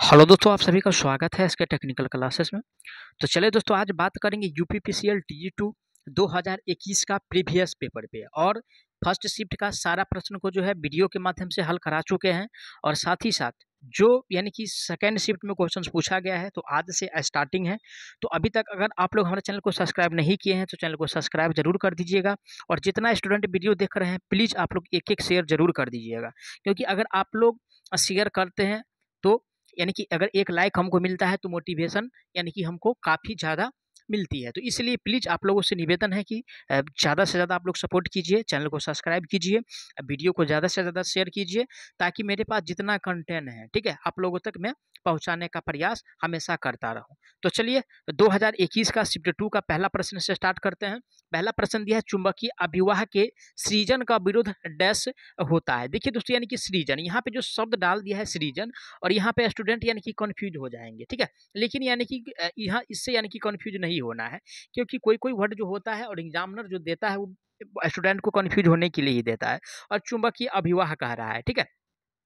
Hello दोस्तों, आप सभी का स्वागत है इसके टेक्निकल क्लासेस में। तो चलिए दोस्तों, आज बात करेंगे यूपीपीसीएल टीजी2 2021 का प्रीवियस पेपर पे। और फर्स्ट शिफ्ट का सारा प्रश्न को जो है वीडियो के माध्यम से हल करा चुके हैं। और साथ ही साथ जो यानी कि सेकेंड शिफ्ट में क्वेश्चंस पूछा गया है, तो आज से स्टार्टिंग है। तो अभी तक अगर आप लोग हमारे चैनल को सब्सक्राइब नहीं किए हैं तो चैनल को सब्सक्राइब जरूर कर दीजिएगा। और जितना स्टूडेंट वीडियो देख रहे हैं, प्लीज़ आप लोग एक एक शेयर जरूर कर दीजिएगा, क्योंकि अगर आप लोग शेयर करते हैं तो यानी कि अगर एक लाइक हमको मिलता है तो मोटिवेशन यानी कि हमको काफ़ी ज़्यादा मिलती है। तो इसलिए प्लीज़ आप लोगों से निवेदन है कि ज़्यादा से ज़्यादा आप लोग सपोर्ट कीजिए, चैनल को सब्सक्राइब कीजिए, वीडियो को ज़्यादा से ज़्यादा शेयर कीजिए, ताकि मेरे पास जितना कंटेंट है, ठीक है, आप लोगों तक मैं पहुंचाने का प्रयास हमेशा करता रहूं। तो चलिए 2021 का शिफ्ट 2 का पहला प्रश्न से स्टार्ट करते हैं। पहला प्रश्न दिया है, चुंबकीय अभिवाह के सृजन का विरोध डैश होता है। देखिए दोस्तों, यानी कि सृजन, यहाँ पे जो शब्द डाल दिया है सृजन, और यहाँ पे स्टूडेंट यानी कि कंफ्यूज हो जाएंगे, ठीक है। लेकिन यानी कि यहाँ इससे यानी कि कंफ्यूज नहीं होना है, क्योंकि कोई कोई वर्ड जो होता है और एग्जामिनर जो देता है वो स्टूडेंट को कंफ्यूज होने के लिए ही देता है। और चुंबकीय अभिवाह कह रहा है, ठीक है।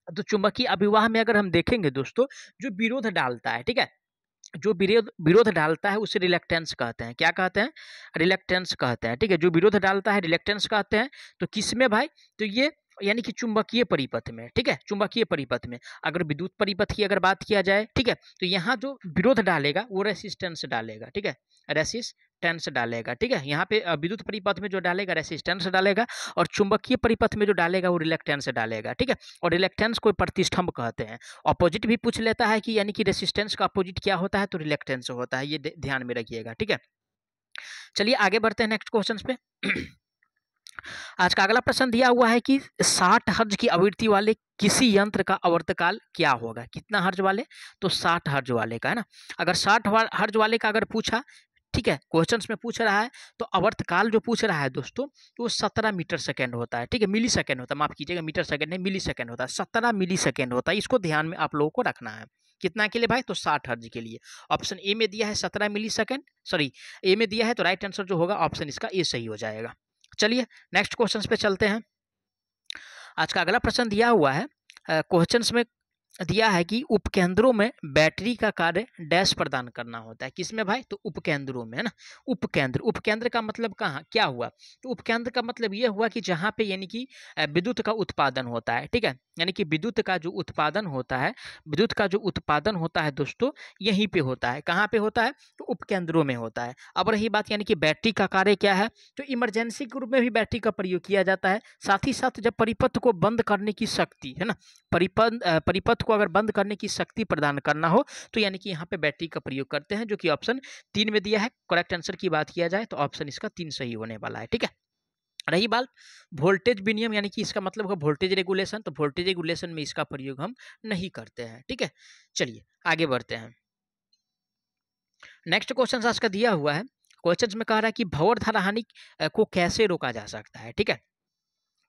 तो चुंबकीय अभिवाह में अगर हम देखेंगे दोस्तों, जो विरोध डालता है, ठीक है, जो विरोध विरोध डालता है उसे रिलेक्टेंस कहते हैं। क्या कहते हैं? रिलेक्टेंस कहते हैं, ठीक है। जो विरोध डालता है रिलेक्टेंस कहते हैं। तो किस में भाई? तो ये यानी कि चुंबकीय परिपथ में, ठीक है, चुंबकीय परिपथ में। अगर विद्युत परिपथ की अगर बात किया जाए, ठीक है, तो यहाँ जो विरोध डालेगा वो रेसिस्टेंस डालेगा, ठीक है, रेसिस्टेंस डालेगा, ठीक है। यहाँ पे विद्युत परिपथ में जो डालेगा रेसिस्टेंस डालेगा, और चुंबकीय परिपथ में जो डालेगा वो रिलेक्टेंस डालेगा, ठीक है। और रिलेक्टेंस को प्रतिष्ठम्भ कहते हैं। अपोजिट भी पूछ लेता है कि यानी कि रेसिस्टेंस का अपोजिट क्या होता है, तो रिलेक्टेंस होता है। ये ध्यान में रखिएगा, ठीक है। चलिए आगे बढ़ते हैं नेक्स्ट क्वेश्चन पे। आज का अगला प्रश्न दिया हुआ है कि 60 हर्ज की आवृत्ति वाले किसी यंत्र का आवर्तकाल क्या होगा? कितना हर्ज वाले? तो 60 हर्ज वाले का, है ना। अगर 60 हर्ज वाले का अगर पूछा, ठीक है, क्वेश्चंस में पूछ रहा है, तो आवर्तकाल जो पूछ रहा है दोस्तों, तो वो 17 मीटर सेकेंड होता है, ठीक है, मिली सेकेंड होता है, माफ कीजिएगा, मीटर सेकेंड नहीं, मिली सेकेंड होता है, 17 मिली सेकेंड होता है। इसको ध्यान में आप लोगों को रखना है। कितना के लिए भाई? तो 60 हर्ज के लिए। ऑप्शन ए में दिया है 17 मिली सेकेंड, सॉरी, ए में दिया है, तो राइट आंसर जो होगा ऑप्शन इसका ए सही हो जाएगा। चलिए नेक्स्ट क्वेश्चन पे चलते हैं। आज का अगला प्रश्न दिया हुआ है, क्वेश्चंस में दिया है कि उपकेंद्रों में बैटरी का कार्य डैश प्रदान करना होता है। किसमें भाई? तो उपकेंद्रों में, है ना। उपकेंद्र, उपकेंद्र का मतलब कहाँ क्या हुआ? तो उपकेंद्र का मतलब यह हुआ कि जहाँ पे यानी कि विद्युत का उत्पादन होता है, ठीक है, यानी कि विद्युत का जो उत्पादन होता है, विद्युत का जो उत्पादन होता है दोस्तों, यहीं पे होता है। कहाँ पे होता है? तो उपकेंद्रों में होता है। अब रही बात यानी कि बैटरी का कार्य क्या है, तो इमरजेंसी के रूप में भी बैटरी का प्रयोग किया जाता है। साथ ही साथ जब परिपथ को बंद करने की शक्ति, है ना, परिपथ को अगर बंद करने की शक्ति प्रदान करना हो, तो यानी कि यहाँ पे बैटरी का प्रयोग करते हैं, जो कि ऑप्शन 3 में दिया है। करेक्ट आंसर की बात किया जाए तो ऑप्शन इसका 3 सही होने वाला है, ठीक है। रही बात वोल्टेज विनियम, यानी कि इसका मतलब है वोल्टेज रेगुलेशन, तो वोल्टेज रेगुलेशन में इसका प्रयोग हम नहीं करते हैं, ठीक है। चलिए आगे बढ़ते हैं। नेक्स्ट क्वेश्चन आज का दिया हुआ है, क्वेश्चन में कह रहा है कि भंवर धारा हानि को कैसे रोका जा सकता है, ठीक है।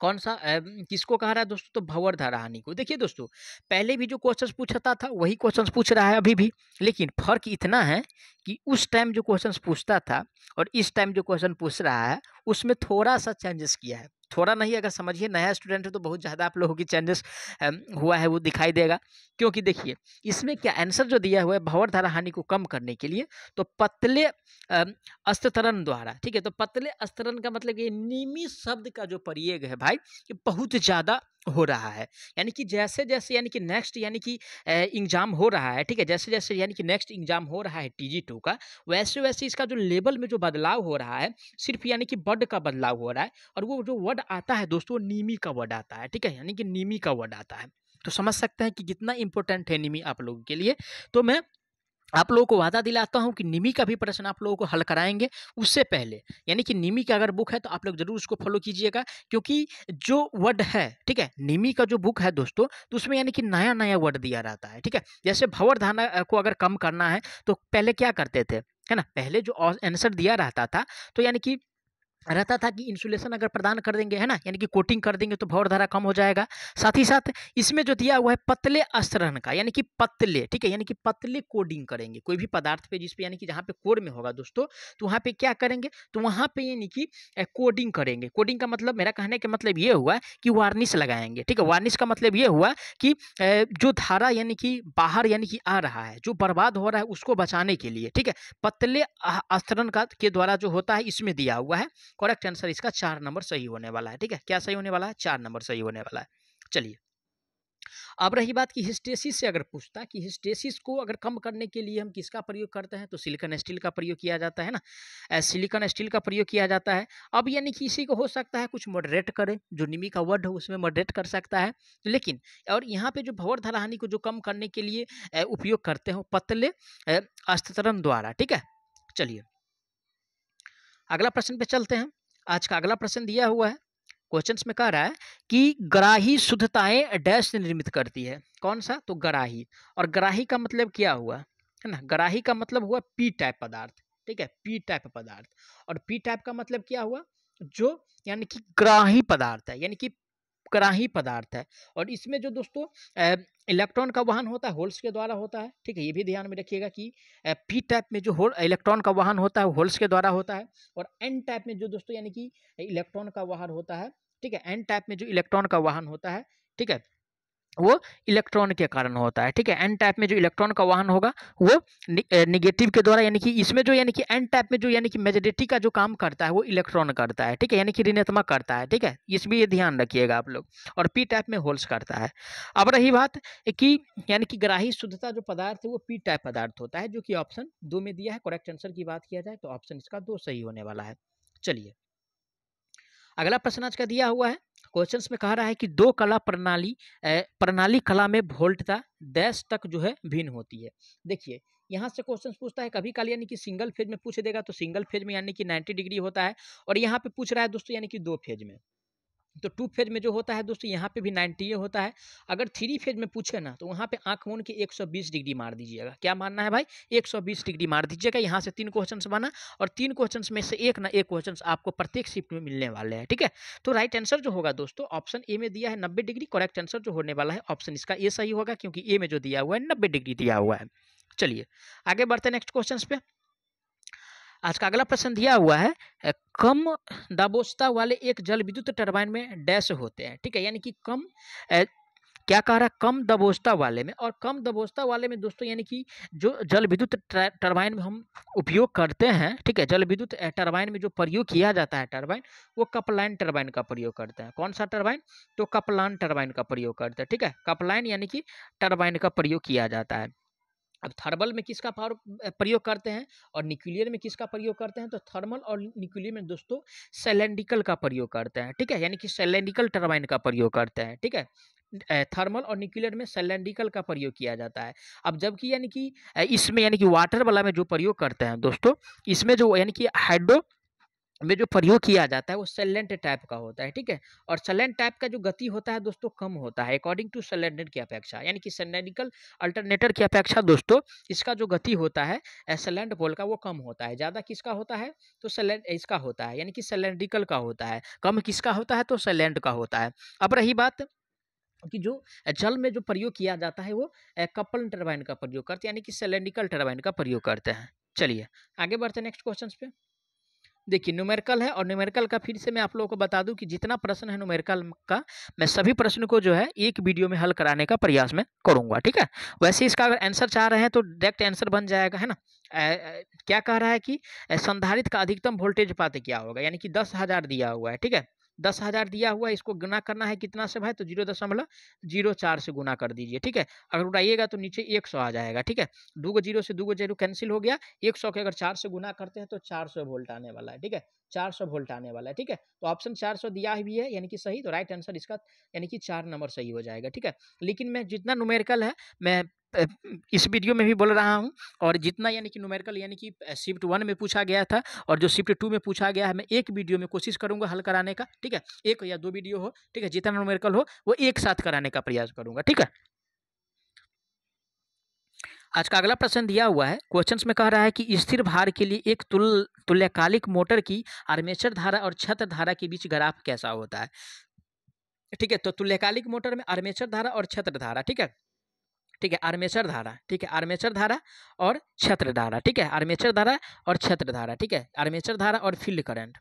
कौन सा किसको कह रहा है दोस्तों? तो भंवर धारा हानि को। देखिए दोस्तों, पहले भी जो क्वेश्चन पूछता था वही क्वेश्चन पूछ रहा है अभी भी, लेकिन फर्क इतना है कि उस टाइम जो क्वेश्चन पूछता था और इस टाइम जो क्वेश्चन पूछ रहा है, उसमें थोड़ा सा चेंजेस किया है। थोड़ा नहीं, अगर समझिए नया स्टूडेंट है तो बहुत ज़्यादा आप लोगों की चेंजेस हुआ है वो दिखाई देगा। क्योंकि देखिए इसमें क्या आंसर जो दिया हुआ है, भंवर धारा हानि को कम करने के लिए, तो पतले अस्तरण द्वारा, ठीक है। तो पतले अस्तरण का मतलब ये निमी शब्द का जो प्रयोग है भाई, ये बहुत ज़्यादा हो रहा है। यानी कि जैसे जैसे यानी कि नेक्स्ट यानी कि एग्जाम हो रहा है, ठीक है, जैसे जैसे यानी कि नेक्स्ट एग्जाम हो रहा है टीजी2 का, वैसे वैसे इसका जो लेवल में जो बदलाव हो रहा है, सिर्फ यानी कि वर्ड का बदलाव हो रहा है। और वो जो वर्ड आता है दोस्तों, नीमी का वर्ड आता है, ठीक है, यानी कि नीमी का वर्ड आता है। तो समझ सकते हैं कि कितना इंपॉर्टेंट है निमी आप लोगों के लिए। तो मैं आप लोगों को वादा दिलाता हूं कि निमी का भी प्रश्न आप लोगों को हल कराएंगे उससे पहले। यानी कि निमी की अगर बुक है तो आप लोग जरूर उसको फॉलो कीजिएगा, क्योंकि जो वर्ड है, ठीक है, निमी का जो बुक है दोस्तों, तो उसमें यानी कि नया नया वर्ड दिया रहता है, ठीक है। जैसे भंवर धारा को अगर कम करना है तो पहले क्या करते थे, है ना, पहले जो आंसर दिया रहता था, तो यानी कि रहता था कि इंसुलेशन अगर प्रदान कर देंगे, है ना, यानी कि कोटिंग कर देंगे तो भंवर धारा कम हो जाएगा। साथ ही साथ इसमें जो दिया हुआ है पतले astरण का, यानी कि पतले, ठीक है, यानी कि पतले कोडिंग करेंगे कोई भी पदार्थ पे, जिस पे यानी कि जहाँ पे कोर में होगा दोस्तों, तो वहाँ पे क्या करेंगे, तो वहाँ पे यानी कि कोडिंग करेंगे। कोडिंग का मतलब, मेरा कहने का मतलब ये हुआ कि वार्निश लगाएंगे, ठीक है। वार्निश का मतलब ये हुआ कि जो धारा यानी कि बाहर यानी कि आ रहा है, जो बर्बाद हो रहा है उसको बचाने के लिए, ठीक है, पतले astरण का के द्वारा जो होता है, इसमें दिया हुआ है। करेक्ट आंसर इसका 4 नंबर सही होने वाला है, ठीक है। क्या सही होने वाला है? 4 नंबर सही होने वाला है। चलिए, अब रही बात कि हिस्टेसिस से अगर पूछता कि हिस्टेसिस को अगर कम करने के लिए हम किसका प्रयोग करते हैं, तो सिलिकॉन स्टील का प्रयोग किया जाता है ना, सिलिकॉन स्टील का प्रयोग किया जाता है। अब यानी कि इसी को हो सकता है कुछ मॉडरेट करे, जो निमी का वर्ड है उसमें मॉडरेट कर सकता है, लेकिन और यहाँ पे जो भंवर धारा हानि को जो कम करने के लिए उपयोग करते हो पतले astरण द्वारा, ठीक है। चलिए, अगला प्रश्न पे चलते हैं। आज का अगला प्रश्न दिया हुआ है, क्वेश्चंस में कह रहा है कि ग्राही शुद्धताएं डैश से निर्मित करती है। कौन सा? तो ग्राही। और ग्राही का मतलब क्या हुआ, है ना, ग्राही का मतलब हुआ पी टाइप पदार्थ, ठीक है, पी टाइप पदार्थ। और पी टाइप का मतलब क्या हुआ, जो यानी कि ग्राही पदार्थ है, यानी कि ग्राही पदार्थ है। और इसमें जो दोस्तों इलेक्ट्रॉन का वहन होता है होल्स के द्वारा होता है, ठीक है, ये भी ध्यान में रखिएगा कि पी टाइप में जो होल इलेक्ट्रॉन का वहन होता है होल्स के द्वारा होता है, और एन टाइप में जो दोस्तों यानी कि इलेक्ट्रॉन का वहन होता है, ठीक है, एन टाइप में जो इलेक्ट्रॉन का वहन होता है, ठीक है, वो इलेक्ट्रॉन के कारण होता है, ठीक है। एन टाइप में जो इलेक्ट्रॉन का वहन होगा वो निगेटिव के द्वारा, यानी कि इसमें जो यानी कि एन टाइप में जो यानी कि मेजॉरिटी का जो काम करता है वो इलेक्ट्रॉन करता है, ठीक है, यानी कि ऋणात्मक करता है, ठीक है, इसमें ये ध्यान रखिएगा आप लोग। और पी टाइप में होल्स करता है। अब रही बात कि यानी कि ग्राही शुद्धता जो पदार्थ है वो पी टाइप पदार्थ होता है, जो कि ऑप्शन 2 में दिया है। करेक्ट आंसर की बात किया जाए तो ऑप्शन इसका 2 सही होने वाला है। चलिए, अगला प्रश्न आज का दिया हुआ है, क्वेश्चंस में कह रहा है कि दो कला प्रणाली कला में वोल्टता डैश तक जो है भिन्न होती है। देखिए, यहाँ से क्वेश्चन पूछता है, कभी काल यानी कि सिंगल फेज में पूछ देगा तो सिंगल फेज में यानी कि 90 डिग्री होता है, और यहाँ पे पूछ रहा है दोस्तों यानी कि 2 फेज में, तो 2 फेज में जो होता है दोस्तों यहाँ पे भी 90 होता है। अगर 3 फेज में पूछे ना तो वहाँ पे आंख मूंद के 120 डिग्री मार दीजिएगा। क्या मानना है भाई? 120 डिग्री मार दीजिएगा। यहाँ से 3 क्वेश्चंस बना, और 3 क्वेश्चंस में से एक ना एक क्वेश्चंस आपको प्रत्येक शिफ्ट में मिलने वाले हैं, ठीक है। तो राइट आंसर जो होगा दोस्तों ऑप्शन ए में दिया है 90 डिग्री। करेक्ट आंसर जो होने वाला है ऑप्शन इसका ए सही होगा, क्योंकि ए में जो दिया हुआ है 90 डिग्री दिया हुआ है। चलिए, आगे बढ़ते हैं नेक्स्ट क्वेश्चन पे। आज का अगला प्रश्न दिया हुआ है, कम दाबोचता वाले एक जल विद्युत टरबाइन में डैश होते हैं, ठीक है, यानी कि कम क्या कह रहा है, कम दबोचता वाले में। और कम दबोचता वाले में दोस्तों यानी कि जो जल विद्युत टरबाइन में हम उपयोग करते हैं, ठीक है, जल विद्युत टरबाइन में जो प्रयोग किया जाता है टरबाइन, वो कपलाइन टरबाइन का प्रयोग करते हैं। कौन सा टरबाइन? तो कपलान टरबाइन का प्रयोग करते हैं, ठीक है, कपलाइन यानी कि टरबाइन का प्रयोग किया जाता है। अब थर्मल में किसका प्रयोग करते हैं और न्यूक्लियर में किसका प्रयोग करते हैं? तो थर्मल और न्यूक्लियर में दोस्तों सिलेंड्रिकल का प्रयोग करते हैं, ठीक है, यानी कि सिलेंड्रिकल टरबाइन का प्रयोग करते हैं, ठीक है। थर्मल और न्यूक्लियर में सिलेंड्रिकल का प्रयोग किया जाता है। अब जबकि यानी कि इसमें यानी कि वाटर वाला में जो प्रयोग करते हैं दोस्तों, इसमें जो यानी कि हाइड्रो में जो प्रयोग किया जाता है वो सैलेंट टाइप का होता है, ठीक है। और सैलेंट टाइप का जो गति होता है दोस्तों कम होता है अकॉर्डिंग टू सैलेंडर की अपेक्षा, यानी कि सिलेंड्रिकल अल्टरनेटर की अपेक्षा दोस्तों इसका जो गति होता है सैलेंट पोल का वो कम होता है। ज़्यादा किसका होता है? तो सैलेंट इसका होता है, यानी कि सिलेंड्रिकल का होता है। कम किसका होता है? तो सैलेंट का होता है। अब रही बात कि जो जल में जो प्रयोग किया जाता है वो कपल टरबाइन का प्रयोग करते हैं, यानी कि सिलेंड्रिकल टरबाइन का प्रयोग करते हैं। चलिए, आगे बढ़ते हैं नेक्स्ट क्वेश्चन पे। देखिए, न्यूमेरिकल है, और न्यूमेरिकल का फिर से मैं आप लोगों को बता दूं कि जितना प्रश्न है न्यूमेरिकल का, मैं सभी प्रश्न को जो है एक वीडियो में हल कराने का प्रयास में करूंगा, ठीक है। वैसे इसका अगर आंसर चाह रहे हैं तो डायरेक्ट आंसर बन जाएगा, है ना। क्या कह रहा है कि संधारित्र का अधिकतम वोल्टेज पाते क्या होगा, यानी कि 10,000 दिया हुआ है, ठीक है, 10,000 दिया हुआ है। इसको गुना करना है कितना से भाई? तो 0.04 से गुना कर दीजिए, ठीक है। अगर उड़ाइएगा तो नीचे 100 आ जाएगा, ठीक है। 2 जीरो से 2 जीरो कैंसिल हो गया। 100 के अगर 4 से गुना करते हैं तो 400 वोल्ट आने वाला है, ठीक है, 400 वोल्ट आने वाला है, ठीक है। तो ऑप्शन 400 दिया भी है, यानी कि सही। तो राइट आंसर इसका यानी कि 4 नंबर सही हो जाएगा, ठीक है। लेकिन मैं जितना न्यूमेरिकल है मैं इस वीडियो में भी बोल रहा हूँ, और जितना यानी कि न्यूमेरिकल यानी कि शिफ्ट 1 में पूछा गया था और जो शिफ्ट 2 में पूछा गया है, मैं एक वीडियो में कोशिश करूंगा हल कराने का, ठीक है। एक या 2 वीडियो हो, ठीक है, जितना न्यूमेरिकल हो वो एक साथ कराने का प्रयास करूंगा, ठीक है। आज का अगला प्रश्न दिया हुआ है, क्वेश्चंस में कह रहा है कि स्थिर भार के लिए एक तुल्यकालिक मोटर की आर्मेचर धारा और छत्र धारा के बीच ग्राफ कैसा होता है। ठीक है, तो तुल्यकालिक मोटर में आर्मेचर धारा और छत्र धारा, ठीक है, ठीक है, आर्मेचर धारा, ठीक है, आर्मेचर धारा और छत्र धारा, ठीक है, आर्मेचर धारा और छत्र धारा, ठीक है, आर्मेचर धारा और फील्ड करंट,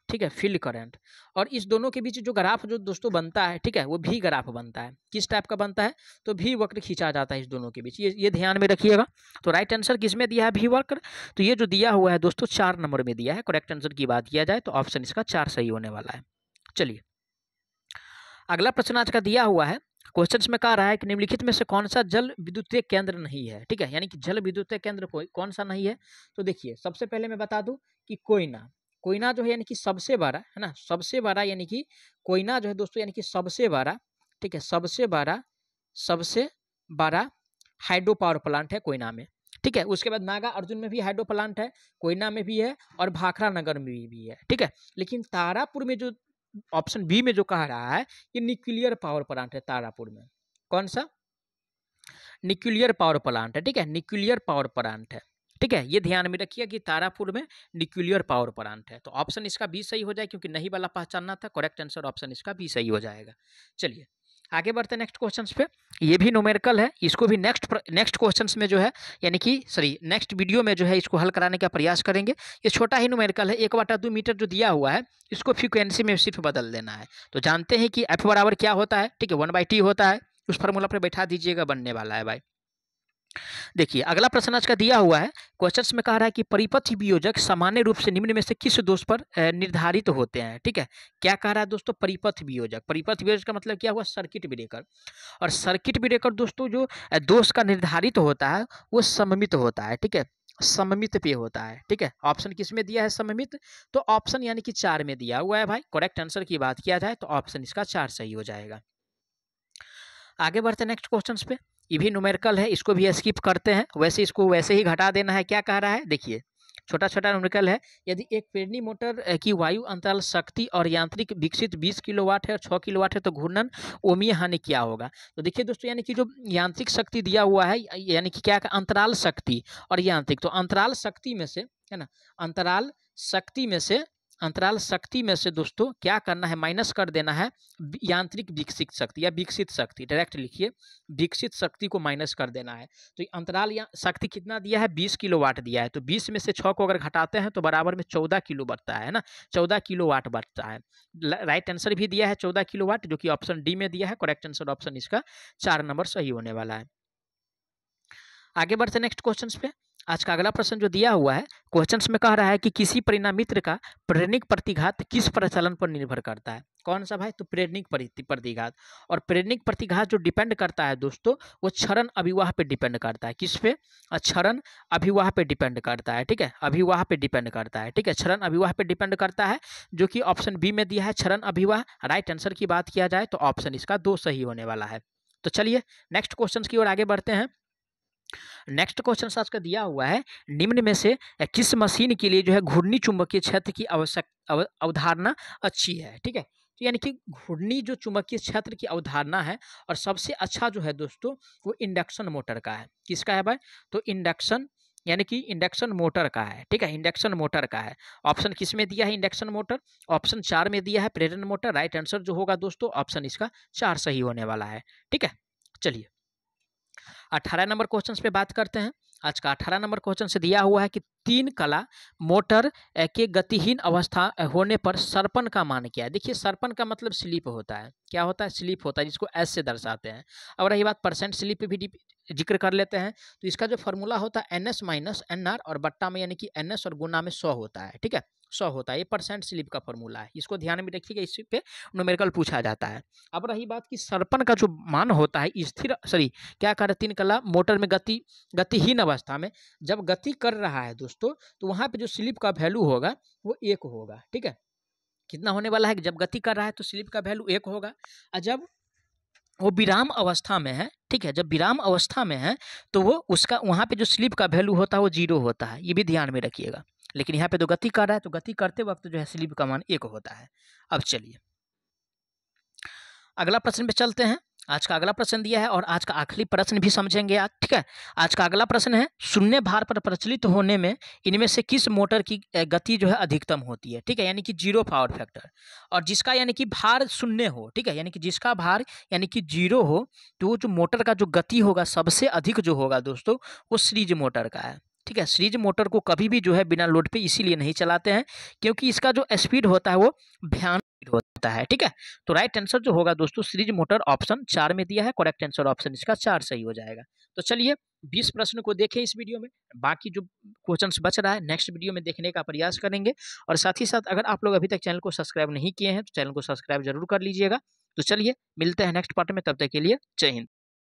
ठीक है, फील्ड करंट, और इस दोनों के बीच जो ग्राफ जो दोस्तों बनता है, ठीक है, वो भी ग्राफ बनता है। किस टाइप का बनता है, तो भी वक्र खींचा जाता है इस दोनों के बीच, ये ध्यान में रखिएगा। तो राइट आंसर किस में दिया है, भी वक्र। तो ये जो दिया हुआ है दोस्तों 4 नंबर में दिया है। करेक्ट आंसर की बात किया जाए तो ऑप्शन इसका 4 सही होने वाला है। चलिए अगला प्रश्न आज का दिया हुआ है, क्वेश्चंस में कह रहा है कि निम्नलिखित में से कौन सा जल विद्युतीय केंद्र नहीं है। ठीक है, यानी कि जल विद्युतीय केंद्र कौन सा नहीं है। तो देखिए सबसे पहले मैं बता दूं कि कोयना, कोयना जो है यानी कि सबसे बड़ा है ना, सबसे बड़ा यानी कि कोयना जो है दोस्तों यानी कि सबसे बड़ा, ठीक है, सबसे बड़ा हाइड्रो पावर प्लांट है कोयना में। ठीक है, उसके बाद नागा अर्जुन में भी हाइड्रो प्लांट है, कोयना में भी है और भाखड़ा नगर में भी है। ठीक है, लेकिन तारापुर में जो ऑप्शन बी में जो कह रहा है कि न्यूक्लियर पावर प्लांट है तारापुर में। कौन सा, न्यूक्लियर पावर प्लांट है। ठीक है, न्यूक्लियर पावर प्लांट है। ठीक है, ये ध्यान में रखिए कि तारापुर में न्यूक्लियर पावर प्लांट है। तो ऑप्शन इसका बी सही हो जाए, क्योंकि नहीं वाला पहचानना था। करेक्ट आंसर ऑप्शन इसका बी सही हो जाएगा। चलिए आगे बढ़ते हैं नेक्स्ट क्वेश्चंस पे। ये भी न्यूमेरिकल है, इसको भी नेक्स्ट क्वेश्चंस में जो है यानी कि नेक्स्ट वीडियो में जो है इसको हल कराने का प्रयास करेंगे। ये छोटा ही न्यूमेरिकल है, 1/2 मीटर जो दिया हुआ है इसको फ्रीक्वेंसी में सिर्फ बदल देना है। तो जानते हैं कि एफ बराबर क्या होता है। ठीक है, 1/t होता है, उस फार्मूला पर बैठा दीजिएगा, बनने वाला है भाई। देखिए अगला प्रश्न आज का दिया हुआ है, क्वेश्चंस में कह रहा है कि परिपथ वियोजक सामान्य रूप से निम्न में से किस दोष पर निर्धारित होते हैं। ठीक है, क्या कह रहा है दोस्तों, परिपथ वियोजक। परिपथ वियोजक का मतलब क्या हुआ, सर्किट ब्रेकर। और सर्किट ब्रेकर दोस्तों जो दोष का निर्धारित होता है वो सममित होता है। ठीक है, सममित पे होता है। ठीक है, ऑप्शन किस में दिया है, सममित। तो ऑप्शन यानी कि 4 में दिया हुआ है भाई। करेक्ट आंसर की बात किया जाए तो ऑप्शन इसका 4 सही हो जाएगा। आगे बढ़ते हैं नेक्स्ट क्वेश्चंस पे। ये भी न्यूमेरिकल है, इसको भी स्किप करते हैं, वैसे इसको वैसे ही घटा देना है। क्या कह रहा है, देखिए छोटा छोटा न्यूमेरिकल है। यदि एक प्रेरणी मोटर की वायु अंतराल शक्ति और यांत्रिक विकसित 20 किलोवाट है और 6 किलोवाट है, तो घूर्णन ओमीय हानि क्या होगा। तो देखिए दोस्तों, यानी कि जो यांत्रिक शक्ति दिया हुआ है, यानी कि क्या अंतराल शक्ति और यांत्रिक, तो अंतराल शक्ति में से है ना, अंतराल शक्ति में से दोस्तों क्या करना है, माइनस कर देना है यांत्रिक विकसित शक्ति या विकसित शक्ति। डायरेक्ट लिखिए, विकसित शक्ति को माइनस कर देना है। तो अंतराल या शक्ति कितना दिया है, 20 किलोवाट दिया है। तो 20 में से 6 को अगर घटाते हैं तो बराबर में 14 किलो बढ़ता है ना, 14 किलोवाट बढ़ता है। राइट आंसर भी दिया है 14 किलोवाट, जो कि ऑप्शन डी में दिया है। करेक्ट आंसर ऑप्शन इसका 4 नंबर सही होने वाला है। आगे बढ़ते नेक्स्ट क्वेश्चन पे। आज का अगला प्रश्न जो दिया हुआ है, क्वेश्चंस में कह रहा है कि किसी परिणामित्र का प्रेरणिक प्रतिघात किस प्रचलन पर निर्भर करता है। कौन सा भाई, तो प्रेरणिक प्रतिघात। और प्रेरणिक प्रतिघात जो डिपेंड करता है दोस्तों, वो क्षरण अभिवाह पे डिपेंड करता है। किस पे, क्षरण अभिवाह पे डिपेंड करता है। ठीक है, अभिवाह पे डिपेंड करता है। ठीक है, क्षरण अभिवाह पे डिपेंड करता है, जो कि ऑप्शन बी में दिया है, क्षरण अभिवाह। राइट आंसर की बात किया जाए तो ऑप्शन इसका 2 सही होने वाला है। तो चलिए नेक्स्ट क्वेश्चन की ओर आगे बढ़ते हैं। नेक्स्ट क्वेश्चन आज का दिया हुआ है, निम्न में से किस मशीन के लिए जो है घूर्णी चुंबकीय क्षेत्र की अवधारणा अच्छी है। ठीक है, तो यानी कि घूर्णी जो चुंबकीय क्षेत्र की अवधारणा है, और सबसे अच्छा जो है दोस्तों वो इंडक्शन मोटर का है। किसका है भाई, तो इंडक्शन यानी कि इंडक्शन मोटर का है। ठीक है, इंडक्शन मोटर का है। ऑप्शन किस में दिया है, इंडक्शन मोटर। ऑप्शन 4 में दिया है, प्रेरण मोटर। राइट आंसर जो होगा दोस्तों ऑप्शन इसका 4 सही होने वाला है। ठीक है, चलिए 18 नंबर क्वेश्चन पे बात करते हैं। आज का 18 नंबर क्वेश्चन से दिया हुआ है कि 3 कला मोटर के गतिहीन अवस्था होने पर सरपन का मान क्या है। देखिए सरपन का मतलब स्लिप होता है। क्या होता है, स्लिप होता है, जिसको एस से दर्शाते हैं। और रही बात परसेंट स्लिप पे भी जिक्र कर लेते हैं, तो इसका जो फॉर्मूला होता है NS माइनस NR, और बट्टा में यानी कि NS और गुना में 100 होता है। ठीक है, 100 होता है, ये परसेंट स्लिप का फॉर्मूला है। इसको ध्यान में रखिएगा, इस पे न्यूमेरिकल पूछा जाता है। अब रही बात कि सरपन का जो मान होता है स्थिर, क्या कर 3 कला मोटर में गतिहीन अवस्था में जब गति कर रहा है दोस्तों, तो वहां पे जो स्लिप का वैल्यू होगा वो 1 होगा। ठीक है, कितना होने वाला है, जब गति कर रहा है तो स्लिप का वैल्यू 1 होगा, और जब वो विराम अवस्था में है, ठीक है, जब विराम अवस्था में है तो वो उसका वहां पे जो स्लिप का वैल्यू होता है वो 0 होता है। ये भी ध्यान में रखिएगा। लेकिन यहाँ पे तो गति कर रहा है, तो गति करते वक्त जो है स्लिप का मान 1 होता है। अब चलिए अगला प्रश्न पे चलते हैं। आज का अगला प्रश्न दिया है और आज का आखिरी प्रश्न भी समझेंगे आज, ठीक है। आज का अगला प्रश्न है, शून्य भार पर प्रचलित होने में इनमें से किस मोटर की गति जो है अधिकतम होती है, ठीक है, यानी कि जीरो पावर फैक्टर। और जिसका यानी कि भार शून्य हो, ठीक है, यानी कि जिसका भार यानी कि जीरो हो, तो वो जो मोटर का जो गति होगा सबसे अधिक जो होगा दोस्तों, वो सीरीज मोटर का है, ठीक है। सीरीज मोटर को कभी भी जो है बिना लोड पे इसीलिए नहीं चलाते हैं क्योंकि इसका जो स्पीड होता है वो भयानक स्पीड होता है, ठीक है। तो राइट आंसर जो होगा दोस्तों सीरीज मोटर ऑप्शन 4 में दिया है, करेक्ट आंसर ऑप्शन इसका 4 सही हो जाएगा। तो चलिए 20 प्रश्न को देखें इस वीडियो में, बाकी जो क्वेश्चंस बच रहा है नेक्स्ट वीडियो में देखने का प्रयास करेंगे। और साथ ही साथ अगर आप लोग अभी तक चैनल को सब्सक्राइब नहीं किए हैं तो चैनल को सब्सक्राइब जरूर कर लीजिएगा। तो चलिए मिलते हैं नेक्स्ट पार्ट में, तब तक के लिए जय हिंद।